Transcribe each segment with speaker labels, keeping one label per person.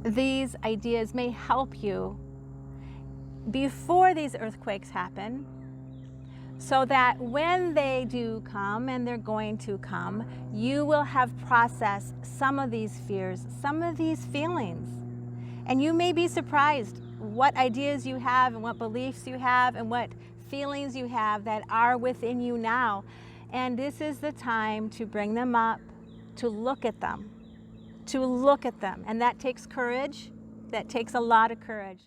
Speaker 1: these ideas may help you before these earthquakes happen, so that when they do come, and they're going to come, you will have processed some of these fears, some of these feelings. And you may be surprised what ideas you have and what beliefs you have and what feelings you have that are within you now. And this is the time to bring them up, to look at them, to look at them. And that takes courage. That takes a lot of courage.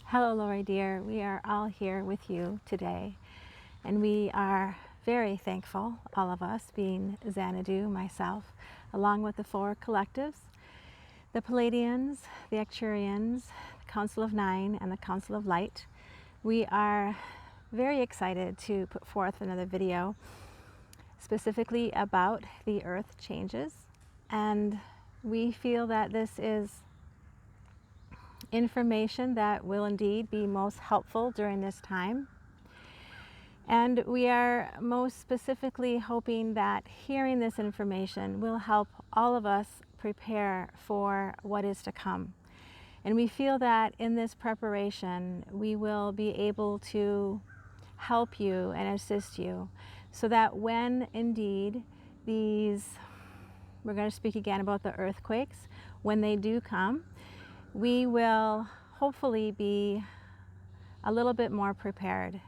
Speaker 1: Hello, Lori dear. We are all here with you today, and we are very thankful, all of us, being Xanadu, myself, along with the 4 collectives, the Pleiadians, the Arcturians, the Council of 9, and the Council of Light. We are very excited to put forth another video specifically about the Earth changes, and we feel that this is information that will indeed be most helpful during this time. And we are most specifically hoping that hearing this information will help all of us prepare for what is to come. And we feel that in this preparation, we will be able to help you and assist you so that when indeed these, we're going to speak again about the earthquakes, when they do come, we will hopefully be a little bit more prepared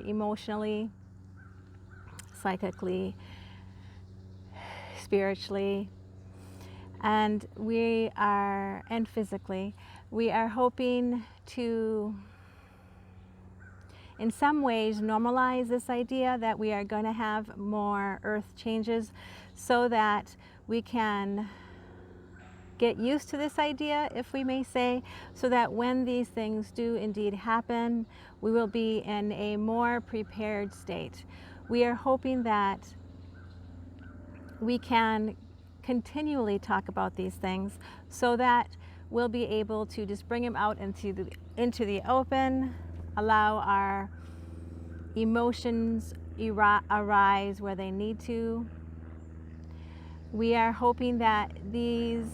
Speaker 1: emotionally, psychically, spiritually, and physically. We are hoping to, in some ways, normalize this idea that we are going to have more earth changes so that we can get used to this idea, if we may say, so that when these things do indeed happen, we will be in a more prepared state. We are hoping that we can continually talk about these things so that we'll be able to just bring them out into the open, allow our emotions arise where they need to. We are hoping that these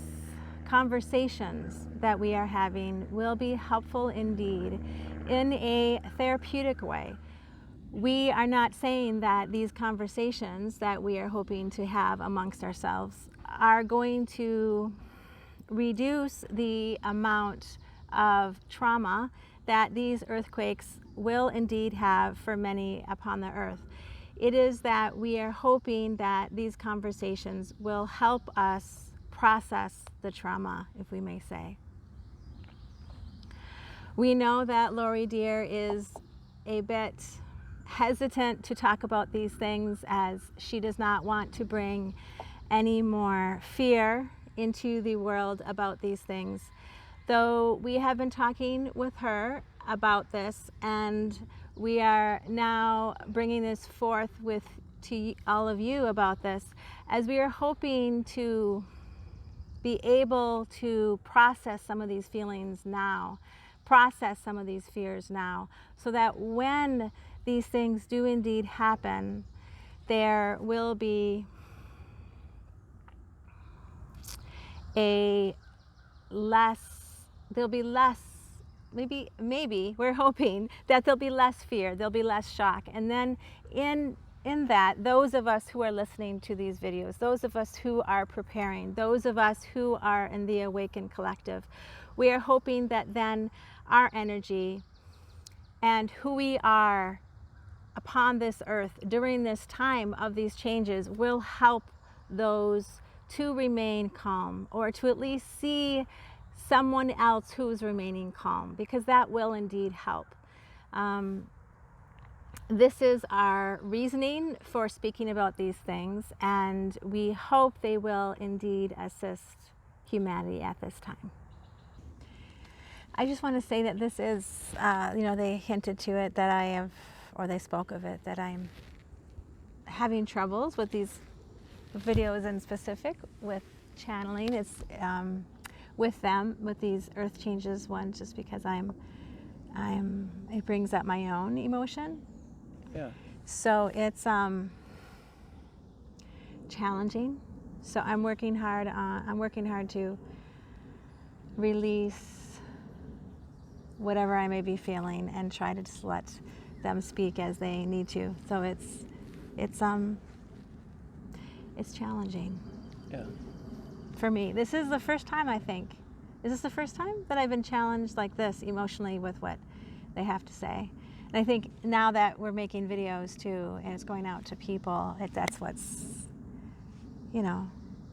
Speaker 1: conversations that we are having will be helpful indeed in a therapeutic way. We are not saying that these conversations that we are hoping to have amongst ourselves are going to reduce the amount of trauma that these earthquakes will indeed have for many upon the earth. It is that we are hoping that these conversations will help us process the trauma, if we may say. We know that Lori dear is a bit hesitant to talk about these things, as she does not want to bring any more fear into the world about these things. Though we have been talking with her about this, and we are now bringing this forth to all of you about this, as we are hoping to be able to process some of these feelings now, process some of these fears now, so that when these things do indeed happen, there will be maybe we're hoping that there'll be less fear, there'll be less shock. And then in that, those of us who are listening to these videos, those of us who are preparing, those of us who are in the Awakened Collective, we are hoping that then our energy and who we are upon this earth during this time of these changes will help those to remain calm, or to at least see someone else who's remaining calm, because that will indeed help. this is our reasoning for speaking about these things, and we hope they will indeed assist humanity at this time. I just want to say that this is, they hinted to it that I have, or they spoke of it, that I'm having troubles with these videos in specific with channeling. It's with these earth changes ones, just because it brings up my own emotion.
Speaker 2: Yeah.
Speaker 1: So it's challenging. So I'm working hard to release whatever I may be feeling and try to just let them speak as they need to. So it's challenging.
Speaker 2: Yeah.
Speaker 1: For me. This is the first time, I think. Is this the first time that I've been challenged like this emotionally with what they have to say? And I think now that we're making videos too, and it's going out to people, that's what's,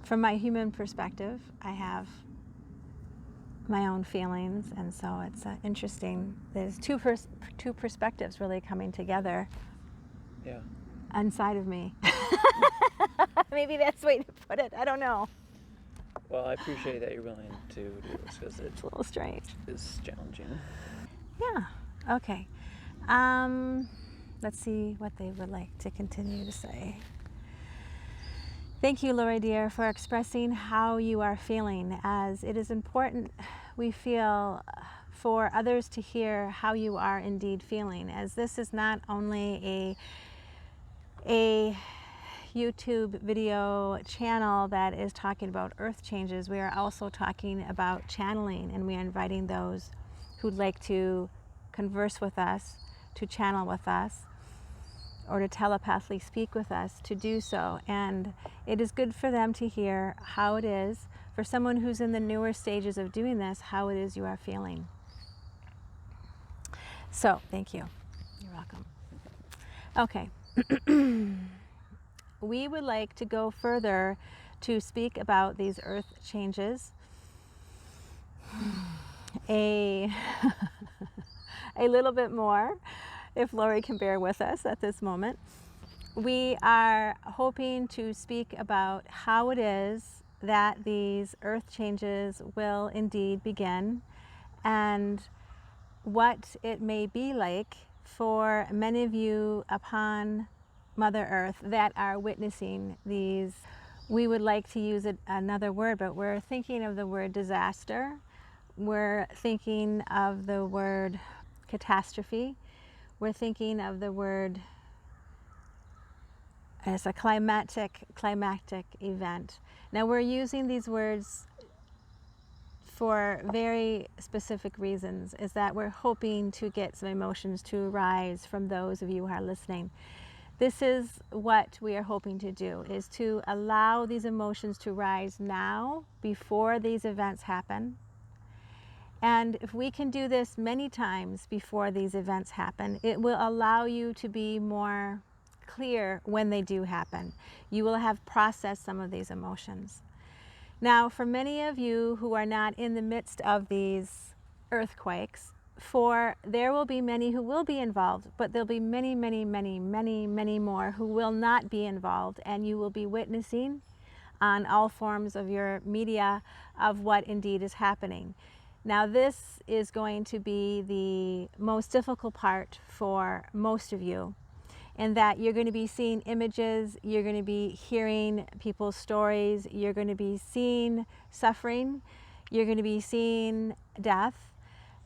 Speaker 1: from my human perspective, I have my own feelings, and so it's interesting. There's two perspectives really coming together.
Speaker 2: Yeah.
Speaker 1: Inside of me. Maybe that's the way to put it. I don't know.
Speaker 2: Well, I appreciate that you're willing to do this, because
Speaker 1: it's a little strange.
Speaker 2: It's challenging.
Speaker 1: Yeah. Okay. Let's see what they would like to continue to say. Thank you, Lori dear, for expressing how you are feeling, as it is important, we feel, for others to hear how you are indeed feeling, as this is not only a YouTube video channel that is talking about earth changes. We are also talking about channeling, and we are inviting those who'd like to converse with us, to channel with us, or to telepathically speak with us, to do so. And it is good for them to hear how it is, for someone who's in the newer stages of doing this, how it is you are feeling. So, thank you. You're welcome. Okay. We would like to go further to speak about these earth changes. A little bit more, if Lori can bear with us at this moment. We are hoping to speak about how it is that these earth changes will indeed begin, and what it may be like for many of you upon Mother Earth that are witnessing these. We would like to use another word, but we're thinking of the word disaster. We're thinking of the word catastrophe. We're thinking of the word as a climactic event. Now we're using these words for very specific reasons, is that we're hoping to get some emotions to rise from those of you who are listening. This is what we are hoping to do, is to allow these emotions to rise now before these events happen. And if we can do this many times before these events happen, it will allow you to be more clear when they do happen. You will have processed some of these emotions. Now, for many of you who are not in the midst of these earthquakes, there will be many who will be involved, but there'll be many, many, many, many, many more who will not be involved, and you will be witnessing on all forms of your media of what indeed is happening. Now, this is going to be the most difficult part for most of you, in that you're going to be seeing images, you're going to be hearing people's stories, you're going to be seeing suffering, you're going to be seeing death.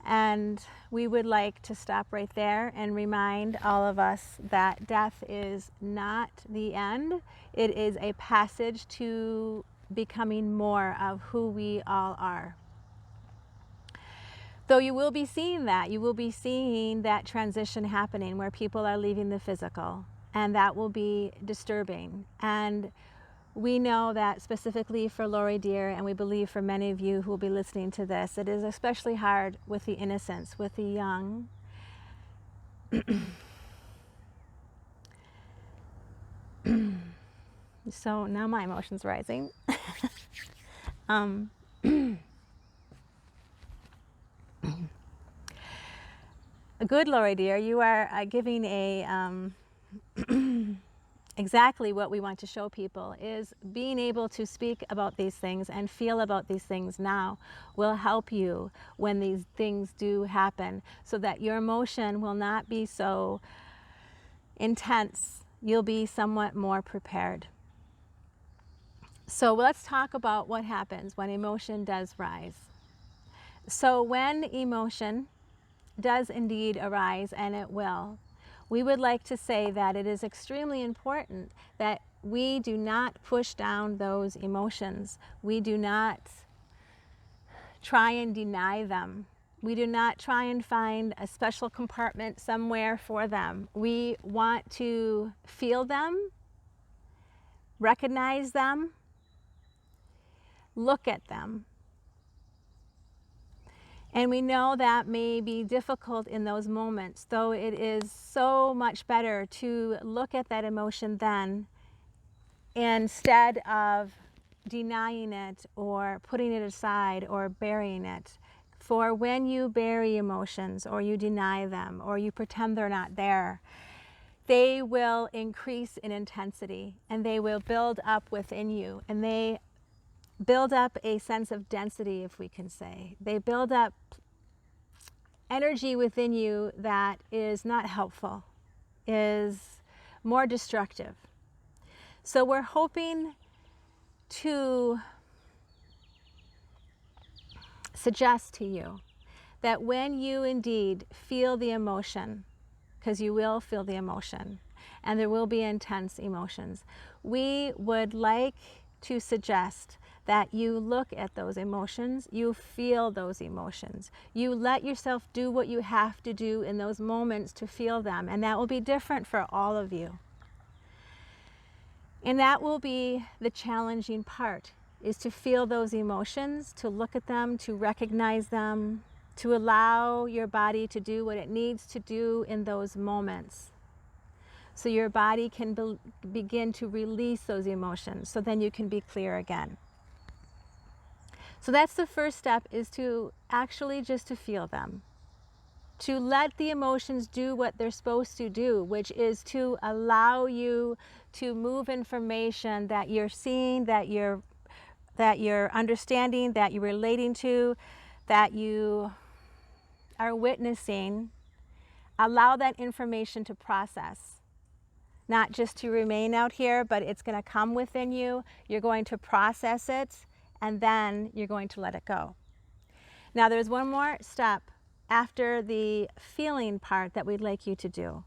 Speaker 1: And we would like to stop right there and remind all of us that death is not the end. It is a passage to becoming more of who we all are. Though you will be seeing that transition happening where people are leaving the physical, and that will be disturbing. And we know that specifically for Lori dear, and we believe for many of you who will be listening to this, it is especially hard with the innocents, with the young. So now my emotion's rising. Good, Lori dear. You are giving a exactly what we want to show people is being able to speak about these things and feel about these things now will help you when these things do happen, so that your emotion will not be so intense. You'll be somewhat more prepared. So let's talk about what happens when emotion does rise. So when emotion does indeed arise, and it will, we would like to say that it is extremely important that we do not push down those emotions. We do not try and deny them. We do not try and find a special compartment somewhere for them. We want to feel them, recognize them, look at them. And we know that may be difficult in those moments, though it is so much better to look at that emotion then instead of denying it or putting it aside or burying it. For when you bury emotions or you deny them or you pretend they're not there, they will increase in intensity and they will build up within you, and they build up a sense of density, if we can say. They build up energy within you that is not helpful, is more destructive. So we're hoping to suggest to you that when you indeed feel the emotion, because you will feel the emotion, and there will be intense emotions, we would like to suggest that you look at those emotions, you feel those emotions, you let yourself do what you have to do in those moments to feel them, and that will be different for all of you. And that will be the challenging part, is to feel those emotions, to look at them, to recognize them, to allow your body to do what it needs to do in those moments. So your body can begin to release those emotions, so then you can be clear again. So that's the first step, is to actually just to feel them. To let the emotions do what they're supposed to do, which is to allow you to move information that you're seeing, that you're understanding, that you're relating to, that you are witnessing. Allow that information to process. Not just to remain out here, but it's going to come within you. You're going to process it, and then you're going to let it go. Now there's one more step after the feeling part that we'd like you to do.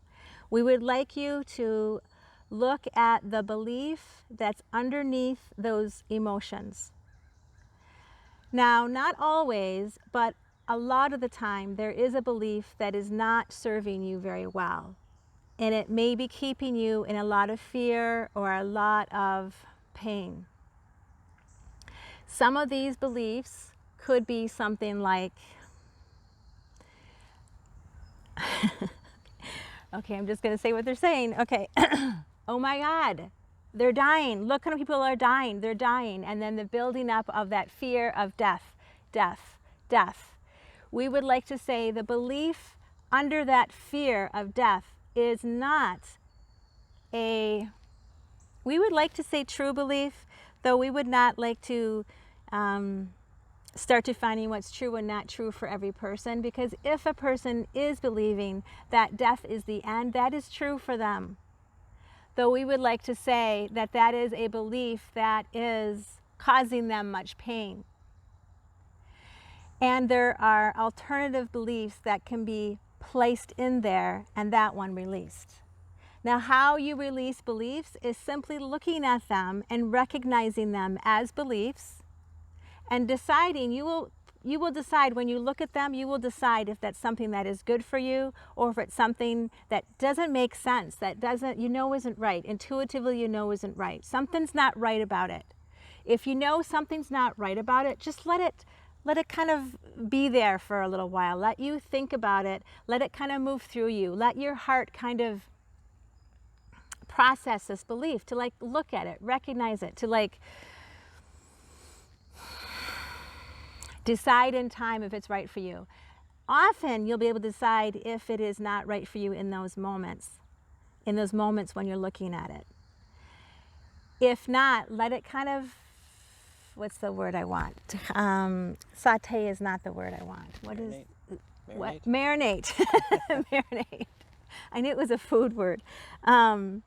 Speaker 1: We would like you to look at the belief that's underneath those emotions. Now, not always, but a lot of the time, there is a belief that is not serving you very well. And it may be keeping you in a lot of fear or a lot of pain. Some of these beliefs could be something like, okay, I'm just going to say what they're saying. Okay, oh my God, they're dying. Look how many people are dying. They're dying. And then the building up of that fear of death, death, death. We would like to say the belief under that fear of death is not a, we would like to say true belief, though we would not like to start defining what's true and not true for every person, because if a person is believing that death is the end, that is true for them. Though we would like to say that that is a belief that is causing them much pain. And there are alternative beliefs that can be placed in there, and that one released. Now, how you release beliefs is simply looking at them and recognizing them as beliefs and deciding, you will decide when you look at them, you will decide if that's something that is good for you or if it's something that doesn't make sense, that doesn't, you know, isn't right. Intuitively, you know isn't right. Something's not right about it. If you know something's not right about it, just let it kind of be there for a little while. Let you think about it. Let it kind of move through you. Let your heart kind of process this belief, to like look at it, recognize it, to like decide in time if it's right for you. often you'll be able to decide if it is not right for you in those moments when you're looking at it. If not, let it kind of, what's the word I want? Saute is not the word I want. What is?
Speaker 2: Marinate.
Speaker 1: What? Marinate. Marinate. I knew it was a food word. Let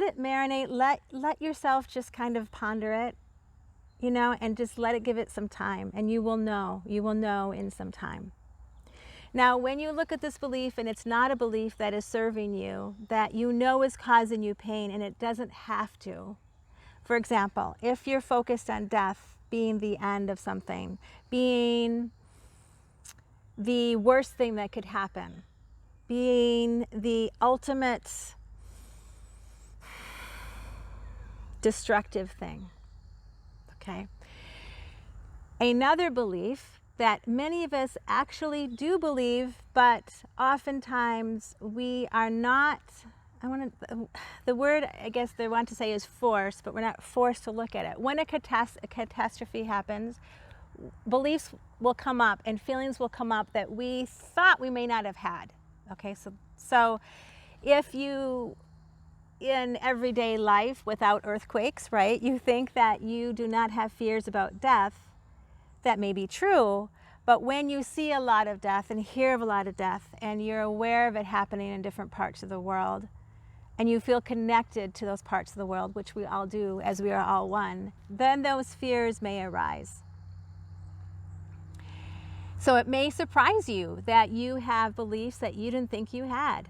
Speaker 1: it marinate. Let yourself just kind of ponder it, you know, and just let it give it some time, and you will know. You will know in some time. Now, when you look at this belief and it's not a belief that is serving you, that you know is causing you pain, and it doesn't have to. For example, if you're focused on death being the end of something, being the worst thing that could happen, being the ultimate destructive thing, okay? Another belief that many of us actually do believe, but oftentimes we are not, the word I guess they want to say is forced, but we're not forced to look at it. When a catastrophe happens, beliefs will come up and feelings will come up that we thought we may not have had. Okay, so if you, in everyday life without earthquakes, right, you think that you do not have fears about death, that may be true, but when you see a lot of death and hear of a lot of death and you're aware of it happening in different parts of the world, and you feel connected to those parts of the world, which we all do as we are all one, then those fears may arise. So it may surprise you that you have beliefs that you didn't think you had.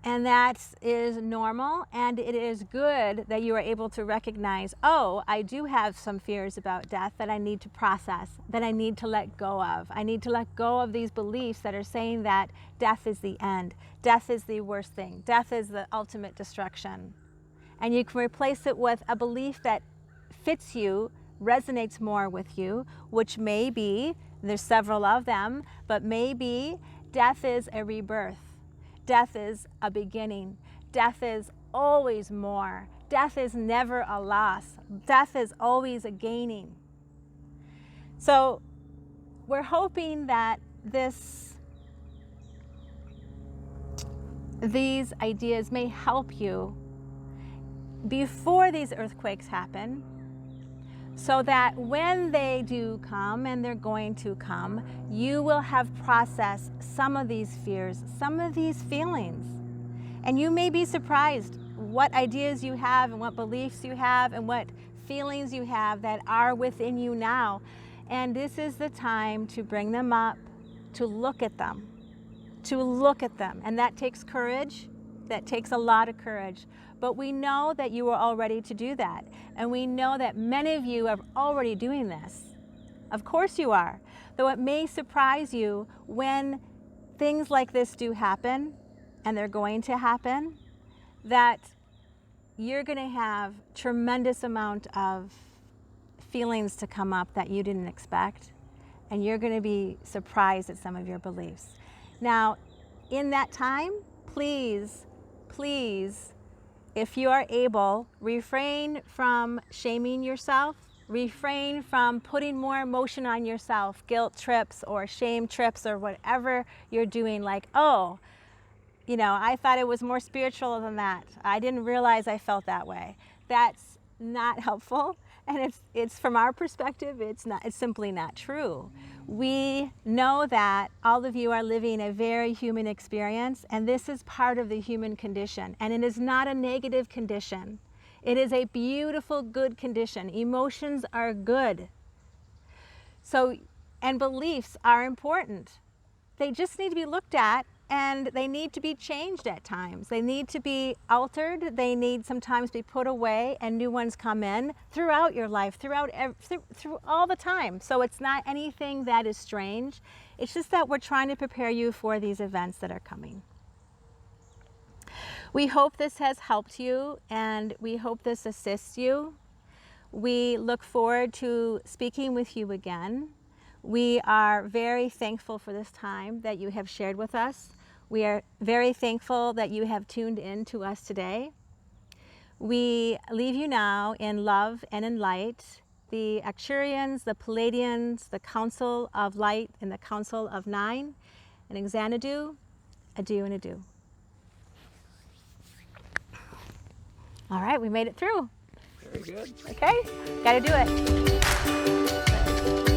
Speaker 1: And that is normal, and it is good that you are able to recognize, oh, I do have some fears about death that I need to process, that I need to let go of. I need to let go of these beliefs that are saying that death is the end, death is the worst thing, death is the ultimate destruction. And you can replace it with a belief that fits you, resonates more with you, which may be, there's several of them, but maybe death is a rebirth. Death is a beginning. Death is always more. Death is never a loss. Death is always a gaining. So we're hoping that these ideas may help you before these earthquakes happen, so that when they do come, and they're going to come, you will have processed some of these fears, some of these feelings. And you may be surprised what ideas you have and what beliefs you have and what feelings you have that are within you now. And this is the time to bring them up, to look at them, And that takes courage. That takes a lot of courage. But we know that you are all ready to do that. And we know that many of you are already doing this. Of course you are. Though it may surprise you when things like this do happen, and they're going to happen, that you're going to have tremendous amount of feelings to come up that you didn't expect. And you're going to be surprised at some of your beliefs. Now, in that time, please, if you are able, refrain from shaming yourself, refrain from putting more emotion on yourself, guilt trips or shame trips or whatever you're doing, like, oh, you know, I thought it was more spiritual than that. I didn't realize I felt that way. That's not helpful, and it's from our perspective, it's simply not true. We know that all of you are living a very human experience, and this is part of the human condition, and it is not a negative condition. It is a beautiful, good condition. Emotions are good. So, and beliefs are important. They just need to be looked at, and they need to be changed at times. They need to be altered. They need sometimes be put away, and new ones come in throughout your life, through all the time. So it's not anything that is strange. It's just that we're trying to prepare you for these events that are coming. We hope this has helped you, and we hope this assists you. We look forward to speaking with you again. We are very thankful for this time that you have shared with us. We are very thankful that you have tuned in to us today. We leave you now in love and in light, the Arcturians, the Pleiadians, the Council of Light, and the Council of Nine. And Xanadu, adieu and adieu. All right, we made it through.
Speaker 2: Very good.
Speaker 1: Okay, got to do it.